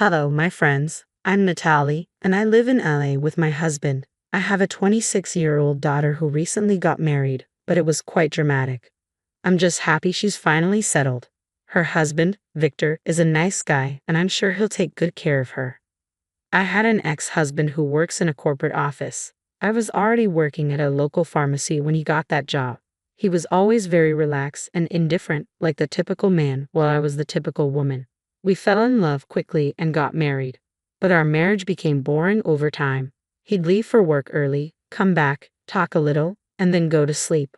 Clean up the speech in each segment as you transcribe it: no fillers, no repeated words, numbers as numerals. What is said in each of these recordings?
Hello, my friends. I'm Natalie, and I live in LA with my husband. I have a 26-year-old daughter who recently got married, but it was quite dramatic. I'm just happy she's finally settled. Her husband, Victor, is a nice guy, and I'm sure he'll take good care of her. I had an ex-husband who works in a corporate office. I was already working at a local pharmacy when he got that job. He was always very relaxed and indifferent, like the typical man, while I was the typical woman. We fell in love quickly and got married. But our marriage became boring over time. He'd leave for work early, come back, talk a little, and then go to sleep.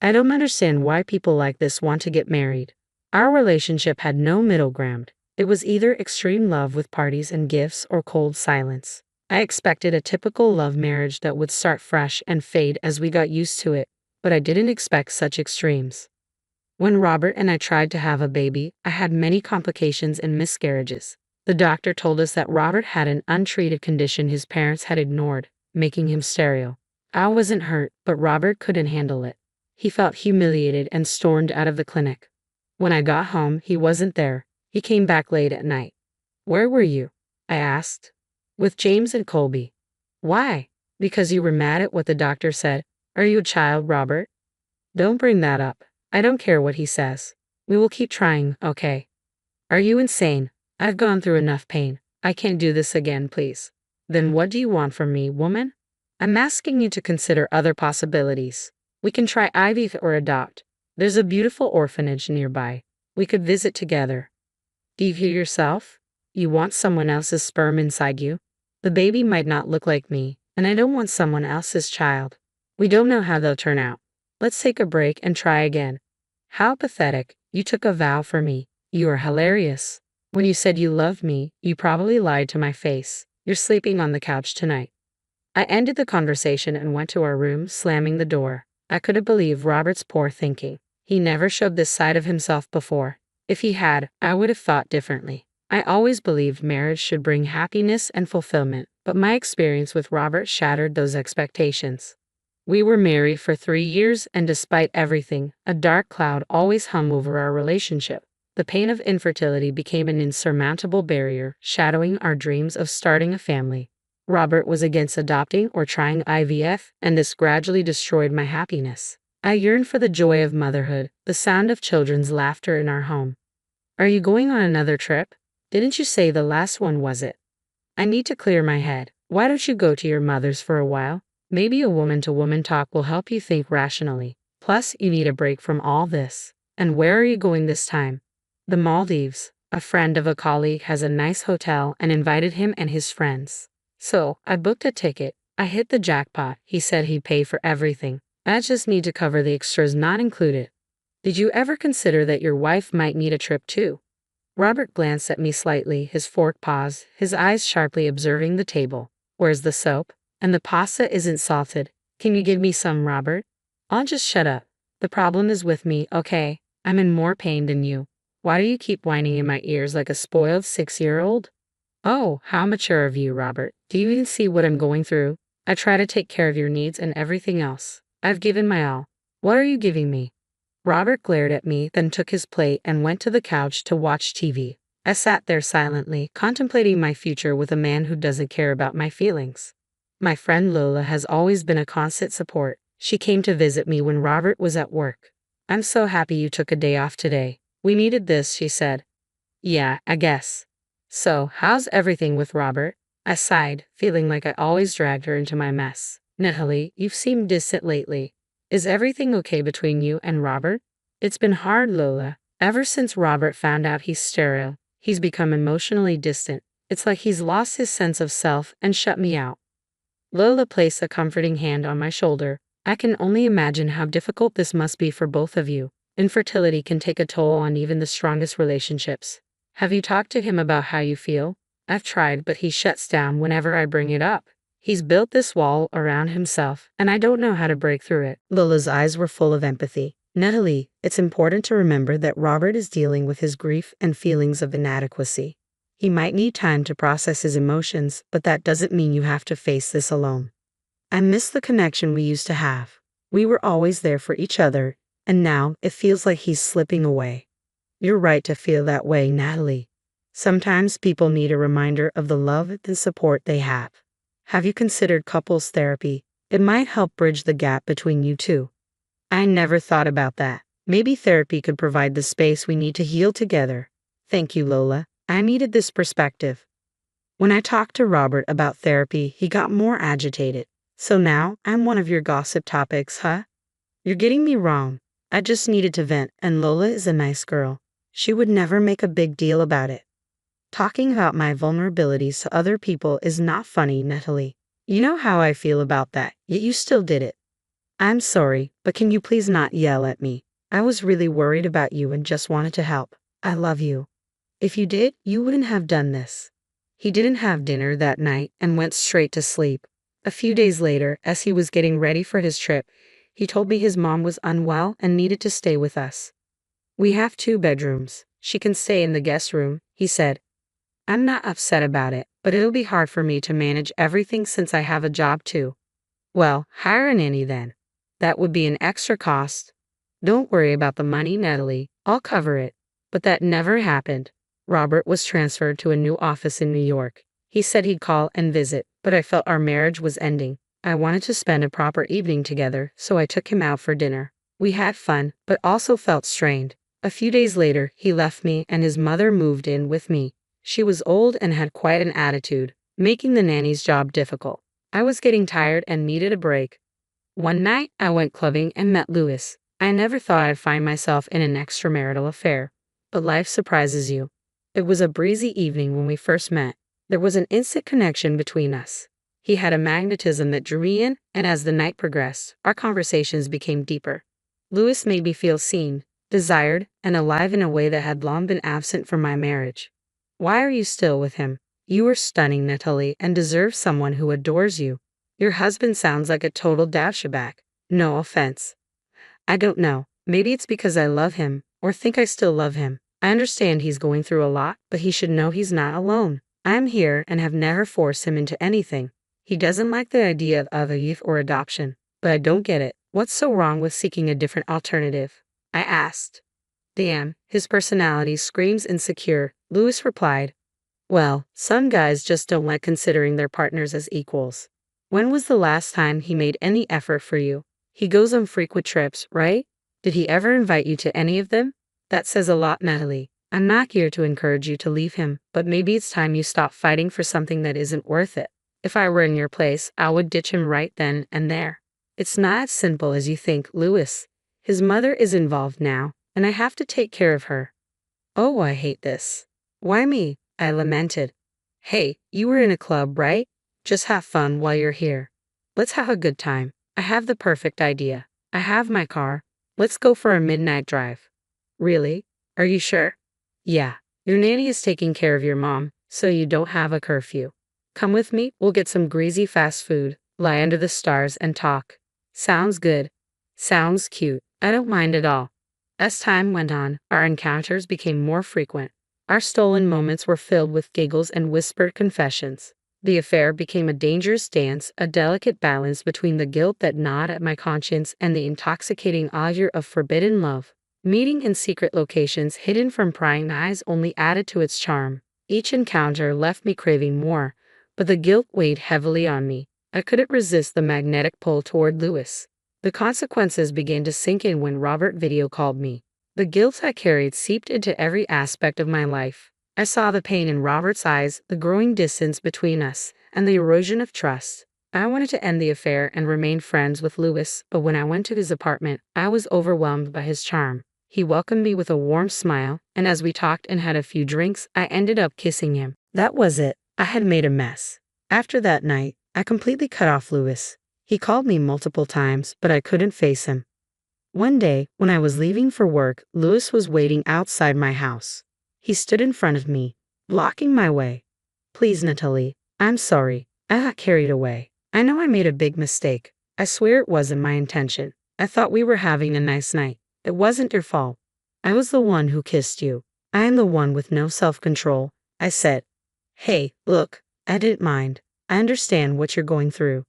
I don't understand why people like this want to get married. Our relationship had no middle ground. It was either extreme love with parties and gifts or cold silence. I expected a typical love marriage that would start fresh and fade as we got used to it, but I didn't expect such extremes. When Robert and I tried to have a baby, I had many complications and miscarriages. The doctor told us that Robert had an untreated condition his parents had ignored, making him sterile. I wasn't hurt, but Robert couldn't handle it. He felt humiliated and stormed out of the clinic. When I got home, he wasn't there. He came back late at night. "Where were you?" I asked. "With James and Colby." "Why?" "Because you were mad at what the doctor said." "Are you a child, Robert?" "Don't bring that up. I don't care what he says. We will keep trying, okay?" "Are you insane? I've gone through enough pain. I can't do this again, please." "Then what do you want from me, woman?" "I'm asking you to consider other possibilities. We can try IVF or adopt. There's a beautiful orphanage nearby. We could visit together." "Do you hear yourself? You want someone else's sperm inside you? The baby might not look like me, and I don't want someone else's child. We don't know how they'll turn out. Let's take a break and try again." "How pathetic. You took a vow for me. You are hilarious. When you said you loved me, you probably lied to my face. You're sleeping on the couch tonight." I ended the conversation and went to our room, slamming the door. I couldn't believe Robert's poor thinking. He never showed this side of himself before. If he had, I would have thought differently. I always believed marriage should bring happiness and fulfillment, but my experience with Robert shattered those expectations. We were married for 3 years, and despite everything, a dark cloud always hung over our relationship. The pain of infertility became an insurmountable barrier, shadowing our dreams of starting a family. Robert was against adopting or trying IVF, and this gradually destroyed my happiness. I yearned for the joy of motherhood, the sound of children's laughter in our home. "Are you going on another trip? Didn't you say the last one was it?" "I need to clear my head. Why don't you go to your mother's for a while? Maybe a woman-to-woman talk will help you think rationally. Plus, you need a break from all this." "And where are you going this time?" "The Maldives. A friend of a colleague has a nice hotel and invited him and his friends. So, I booked a ticket. I hit the jackpot. He said he'd pay for everything. I just need to cover the extras not included." "Did you ever consider that your wife might need a trip too?" Robert glanced at me slightly, his fork paused, his eyes sharply observing the table. "Where's the soap? And the pasta isn't salted. Can you give me some, Robert?" "I'll just shut up. The problem is with me, okay? I'm in more pain than you. Why do you keep whining in my ears like a spoiled 6-year-old? "Oh, how mature of you, Robert. Do you even see what I'm going through? I try to take care of your needs and everything else. I've given my all. What are you giving me?" Robert glared at me, then took his plate and went to the couch to watch TV. I sat there silently, contemplating my future with a man who doesn't care about my feelings. My friend Lola has always been a constant support. She came to visit me when Robert was at work. "I'm so happy you took a day off today. We needed this," she said. "Yeah, I guess. So, how's everything with Robert?" I sighed, feeling like I always dragged her into my mess. "Natalie, you've seemed distant lately. Is everything okay between you and Robert?" "It's been hard, Lola. Ever since Robert found out he's sterile, he's become emotionally distant. It's like he's lost his sense of self and shut me out." Lola placed a comforting hand on my shoulder. "I can only imagine how difficult this must be for both of you. Infertility can take a toll on even the strongest relationships. Have you talked to him about how you feel?" "I've tried, but he shuts down whenever I bring it up. He's built this wall around himself, and I don't know how to break through it." Lola's eyes were full of empathy. "Natalie, it's important to remember that Robert is dealing with his grief and feelings of inadequacy. He might need time to process his emotions, but that doesn't mean you have to face this alone. I miss the connection we used to have. We were always there for each other, and now it feels like he's slipping away." "You're right to feel that way, Natalie. Sometimes people need a reminder of the love and support they have. Have you considered couples therapy? It might help bridge the gap between you two. I never thought about that. Maybe therapy could provide the space we need to heal together. Thank you, Lola. I needed this perspective. When I talked to Robert about therapy, he got more agitated. So now, I'm one of your gossip topics, huh? You're getting me wrong. I just needed to vent, and Lola is a nice girl. She would never make a big deal about it. Talking about my vulnerabilities to other people is not funny, Natalie. You know how I feel about that, yet you still did it. I'm sorry, but can you please not yell at me? I was really worried about you and just wanted to help. I love you. If you did, you wouldn't have done this. He didn't have dinner that night and went straight to sleep. A few days later, as he was getting ready for his trip, he told me his mom was unwell and needed to stay with us. We have 2 bedrooms. She can stay in the guest room, he said. I'm not upset about it, but it'll be hard for me to manage everything since I have a job too. Well, hire a nanny then. That would be an extra cost. Don't worry about the money, Natalie. I'll cover it. But that never happened. Robert was transferred to a new office in New York. He said he'd call and visit, but I felt our marriage was ending. I wanted to spend a proper evening together, so I took him out for dinner. We had fun, but also felt strained. A few days later, he left me and his mother moved in with me. She was old and had quite an attitude, making the nanny's job difficult. I was getting tired and needed a break. One night, I went clubbing and met Louis. I never thought I'd find myself in an extramarital affair. But life surprises you. It was a breezy evening when we first met. There was an instant connection between us. He had a magnetism that drew me in, and as the night progressed, our conversations became deeper. Louis made me feel seen, desired, and alive in a way that had long been absent from my marriage. Why are you still with him? You are stunning, Natalie, and deserve someone who adores you. Your husband sounds like a total dashaback. No offense. I don't know. Maybe it's because I love him, or think I still love him. I understand he's going through a lot, but he should know he's not alone. I am here and have never forced him into anything. He doesn't like the idea of other youth or adoption, but I don't get it. What's so wrong with seeking a different alternative? I asked. Damn, his personality screams insecure, Louis replied. Well, some guys just don't like considering their partners as equals. When was the last time he made any effort for you? He goes on frequent trips, right? Did he ever invite you to any of them? That says a lot, Natalie. I'm not here to encourage you to leave him, but maybe it's time you stop fighting for something that isn't worth it. If I were in your place, I would ditch him right then and there. It's not as simple as you think, Louis. His mother is involved now, and I have to take care of her. Oh, I hate this. Why me? I lamented. Hey, you were in a club, right? Just have fun while you're here. Let's have a good time. I have the perfect idea. I have my car. Let's go for a midnight drive. Really? Are you sure? Yeah. Your nanny is taking care of your mom, so you don't have a curfew. Come with me, we'll get some greasy fast food, lie under the stars and talk. Sounds good. Sounds cute. I don't mind at all. As time went on, our encounters became more frequent. Our stolen moments were filled with giggles and whispered confessions. The affair became a dangerous dance, a delicate balance between the guilt that gnawed at my conscience and the intoxicating allure of forbidden love. Meeting in secret locations hidden from prying eyes only added to its charm. Each encounter left me craving more, but the guilt weighed heavily on me. I couldn't resist the magnetic pull toward Louis. The consequences began to sink in when Robert video called me. The guilt I carried seeped into every aspect of my life. I saw the pain in Robert's eyes, the growing distance between us, and the erosion of trust. I wanted to end the affair and remain friends with Louis, but when I went to his apartment, I was overwhelmed by his charm. He welcomed me with a warm smile, and as we talked and had a few drinks, I ended up kissing him. That was it. I had made a mess. After that night, I completely cut off Louis. He called me multiple times, but I couldn't face him. One day, when I was leaving for work, Louis was waiting outside my house. He stood in front of me, blocking my way. Please, Natalie, I'm sorry. I got carried away. I know I made a big mistake. I swear it wasn't my intention. I thought we were having a nice night. It wasn't your fault. I was the one who kissed you. I am the one with no self-control, I said. Hey, look, I didn't mind. I understand what you're going through.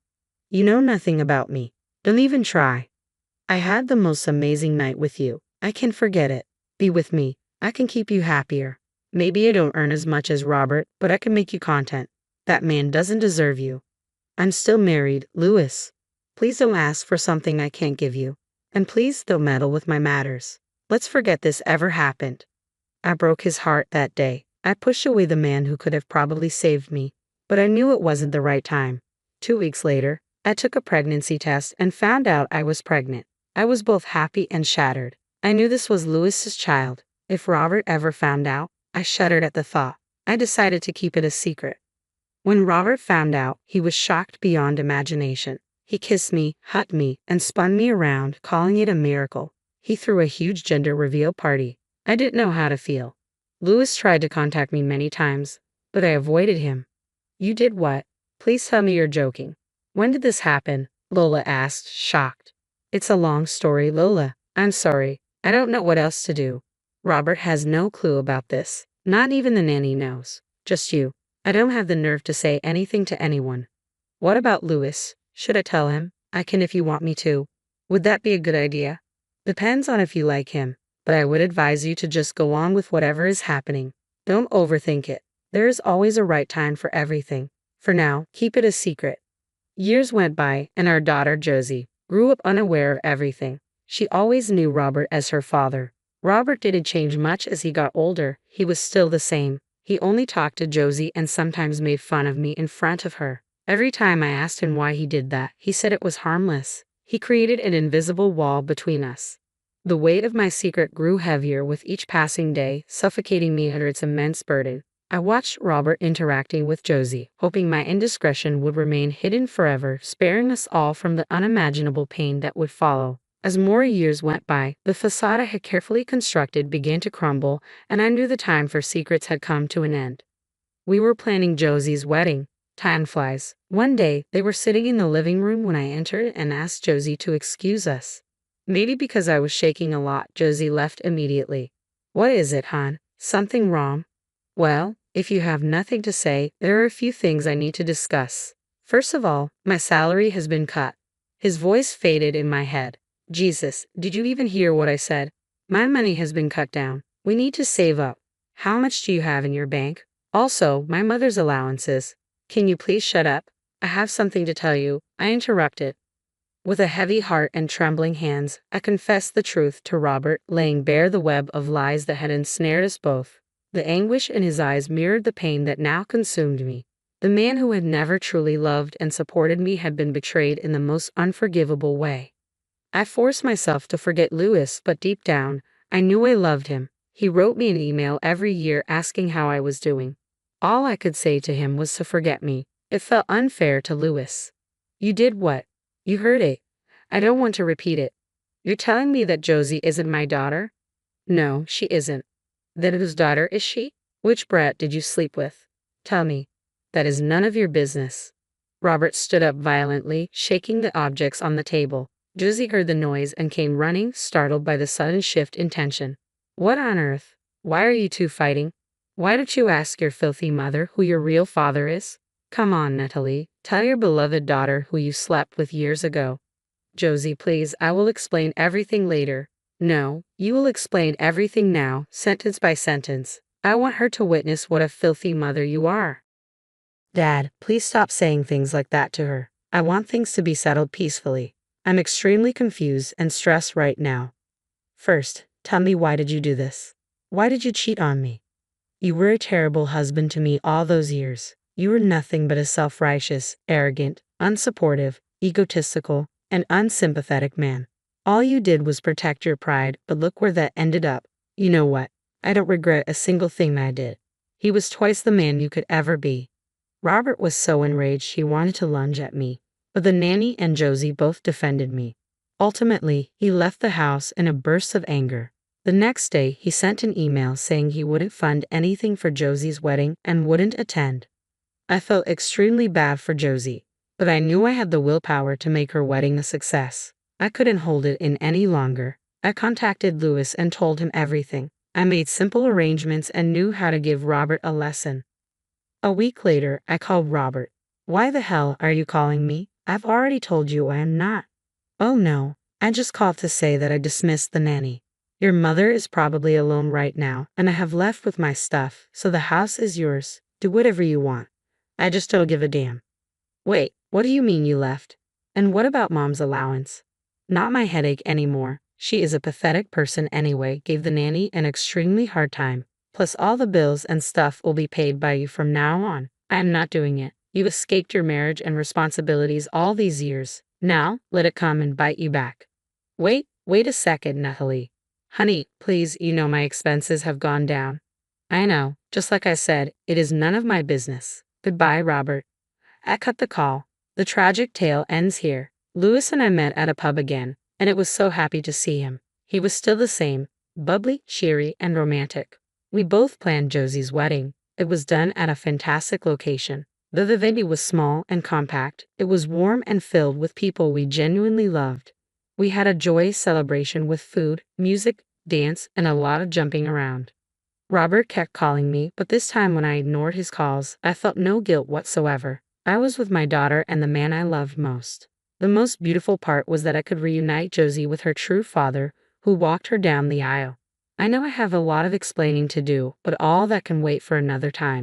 You know nothing about me. Don't even try. I had the most amazing night with you. I can forget it. Be with me. I can keep you happier. Maybe I don't earn as much as Robert, but I can make you content. That man doesn't deserve you. I'm still married, Louis. Please don't ask for something I can't give you. And please don't meddle with my matters. Let's forget this ever happened. I broke his heart that day. I pushed away the man who could have probably saved me, but I knew it wasn't the right time. 2 weeks later, I took a pregnancy test and found out I was pregnant. I was both happy and shattered. I knew this was Louis's child. If Robert ever found out, I shuddered at the thought. I decided to keep it a secret. When Robert found out, he was shocked beyond imagination. He kissed me, hugged me, and spun me around, calling it a miracle. He threw a huge gender reveal party. I didn't know how to feel. Louis tried to contact me many times, but I avoided him. You did what? Please tell me you're joking. When did this happen? Lola asked, shocked. It's a long story, Lola. I'm sorry. I don't know what else to do. Robert has no clue about this. Not even the nanny knows. Just you. I don't have the nerve to say anything to anyone. What about Louis? Should I tell him? I can if you want me to. Would that be a good idea? Depends on if you like him, but I would advise you to just go on with whatever is happening. Don't overthink it. There is always a right time for everything. For now, keep it a secret. Years went by, and our daughter Josie grew up unaware of everything. She always knew Robert as her father. Robert didn't change much as he got older. He was still the same. He only talked to Josie and sometimes made fun of me in front of her. Every time I asked him why he did that, he said it was harmless. He created an invisible wall between us. The weight of my secret grew heavier with each passing day, suffocating me under its immense burden. I watched Robert interacting with Josie, hoping my indiscretion would remain hidden forever, sparing us all from the unimaginable pain that would follow. As more years went by, the facade I had carefully constructed began to crumble, and I knew the time for secrets had come to an end. We were planning Josie's wedding. Time flies. One day, they were sitting in the living room when I entered and asked Josie to excuse us. Maybe because I was shaking a lot, Josie left immediately. What is it, hon? Something wrong? Well, if you have nothing to say, there are a few things I need to discuss. First of all, my salary has been cut. His voice faded in my head. Jesus, did you even hear what I said? My money has been cut down. We need to save up. How much do you have in your bank? Also, my mother's allowances. Can you please shut up? I have something to tell you. I interrupted. With a heavy heart and trembling hands, I confessed the truth to Robert, laying bare the web of lies that had ensnared us both. The anguish in his eyes mirrored the pain that now consumed me. The man who had never truly loved and supported me had been betrayed in the most unforgivable way. I forced myself to forget Louis, but deep down, I knew I loved him. He wrote me an email every year asking how I was doing. All I could say to him was to forget me. It felt unfair to Louis. You did what? You heard it. I don't want to repeat it. You're telling me that Josie isn't my daughter? No, she isn't. Then whose daughter is she? Which brat did you sleep with? Tell me. That is none of your business. Robert stood up violently, shaking the objects on the table. Josie heard the noise and came running, startled by the sudden shift in tension. What on earth? Why are you two fighting? Why don't you ask your filthy mother who your real father is? Come on, Natalie. Tell your beloved daughter who you slept with years ago. Josie, please, I will explain everything later. No, you will explain everything now, sentence by sentence. I want her to witness what a filthy mother you are. Dad, please stop saying things like that to her. I want things to be settled peacefully. I'm extremely confused and stressed right now. First, tell me, why did you do this? Why did you cheat on me? You were a terrible husband to me all those years. You were nothing but a self-righteous, arrogant, unsupportive, egotistical, and unsympathetic man. All you did was protect your pride, but look where that ended up. You know what? I don't regret a single thing that I did. He was twice the man you could ever be. Robert was so enraged he wanted to lunge at me, but the nanny and Josie both defended me. Ultimately, he left the house in a burst of anger. The next day, he sent an email saying he wouldn't fund anything for Josie's wedding and wouldn't attend. I felt extremely bad for Josie, but I knew I had the willpower to make her wedding a success. I couldn't hold it in any longer. I contacted Louis and told him everything. I made simple arrangements and knew how to give Robert a lesson. A week later, I called Robert. Why the hell are you calling me? I've already told you I am not. Oh no, I just called to say that I dismissed the nanny. Your mother is probably alone right now, and I have left with my stuff, so the house is yours. Do whatever you want. I just don't give a damn. Wait, what do you mean you left? And what about Mom's allowance? Not my headache anymore. She is a pathetic person anyway, gave the nanny an extremely hard time. Plus all the bills and stuff will be paid by you from now on. I am not doing it. You escaped your marriage and responsibilities all these years. Now, let it come and bite you back. Wait a second, Nathalie. Honey, please, you know my expenses have gone down. I know, just like I said, it is none of my business. Goodbye, Robert. I cut the call. The tragic tale ends here. Louis and I met at a pub again, and it was so happy to see him. He was still the same, bubbly, cheery, and romantic. We both planned Josie's wedding. It was done at a fantastic location. Though the venue was small and compact, it was warm and filled with people we genuinely loved. We had a joyous celebration with food, music, dance, and a lot of jumping around. Robert kept calling me, but this time when I ignored his calls, I felt no guilt whatsoever. I was with my daughter and the man I loved most. The most beautiful part was that I could reunite Josie with her true father, who walked her down the aisle. I know I have a lot of explaining to do, but all that can wait for another time.